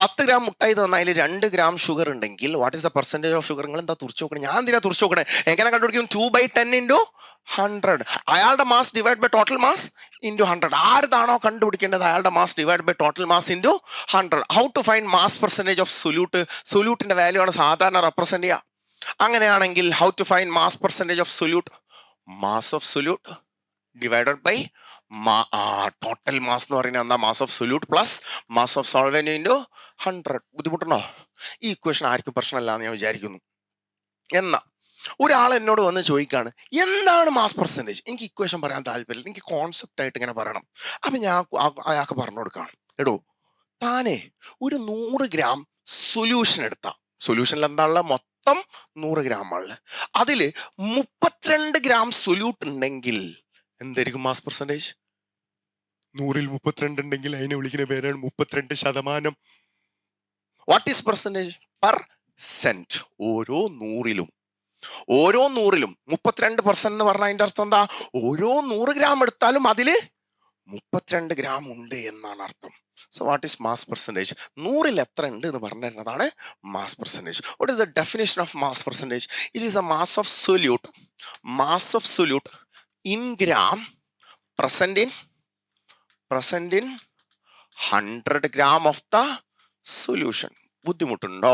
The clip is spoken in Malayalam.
10 ഗ്രാം മുട്ടായി തന്നാൽ അതിൽ 2 ഗ്രാം ഷുഗർ ഉണ്ടെങ്കിൽ what is the percentage of sugar? നിങ്ങൾ എന്താ തുറച്ചു നോക്കണേ? ഞാൻ എന്തിനാ തുറച്ചു നോക്കണേ? എങ്ങനെ കണ്ടുപിടിക്കും? 2/10 ഇൻറ്റു 100. അയാളുടെ mass divide by total mass into 100. ആരുതാണോ കണ്ടുപിടിക്കേണ്ടത് അയാളുടെ mass divide by total mass into 100. How to find mass percentage of solute? സൊല്യൂട്ടിന്റെ വാല്യൂ ആണ് സാധാരണ റെപ്രസെന്റ് ചെയ്യുക. അങ്ങനെയാണെങ്കിൽ how to find mass percentage of solute? Mass of solute divided by total mass എന്ന് പറയുന്നത് എന്താ? Mass of solute plus mass of solvent into 100. ബുദ്ധിമുട്ടുണ്ടോ? ഈ ഇക്വേഷൻ ആർക്കും പ്രശ്നമല്ല എന്ന് ഞാൻ വിചാരിക്കുന്നു. എന്നാ ഒരാൾ എന്നോട് വന്ന് ചോദിക്കാണ് എന്താണ് മാസ് പെർസെൻറ്റേജ്? എനിക്ക് ഇക്വേഷൻ പറയാൻ താല്പര്യമില്ല, എനിക്ക് കോൺസെപ്റ്റ് ആയിട്ട് ഇങ്ങനെ പറയണം. അപ്പൊ ഞാൻ അയാൾക്ക് പറഞ്ഞു കൊടുക്കാണ്, എടോ താനേ ഒരു 100 ഗ്രാം സൊല്യൂഷൻ എടുത്ത, സൊല്യൂഷനിൽ എന്താണുള്ള മൊത്തം 100 ഗ്രാമുള്ള, അതിൽ 32 ഗ്രാം സൊല്യൂട്ട് ഉണ്ടെങ്കിൽ എന്തായിരിക്കും മാസ് പെർസെൻറ്റേജ്? 100ൽ 32 ഉണ്ടെങ്കിൽ അതിനെ വിളിക്കുന്ന പേരാണ് 32%. What is percentage? പെർസെന്റ്. ഓരോ 100ലും 32% എന്ന് പറഞ്ഞാൽ അതിന്റെ അർത്ഥം എന്താ? ഓരോ 100 ഗ്രാം എടുത്താലും അതില് 32 ഗ്രാം ഉണ്ട് എന്നാണ് അർത്ഥം. So what is mass percentage? 100ൽ എത്ര ഉണ്ട് എന്ന് പറഞ്ഞു തരുന്നതാണ് mass percentage. What is the definition of mass percentage? It is a mass of solute in gram present in 100 gram of the solution. ബുദ്ധിമുട്ടുണ്ടോ?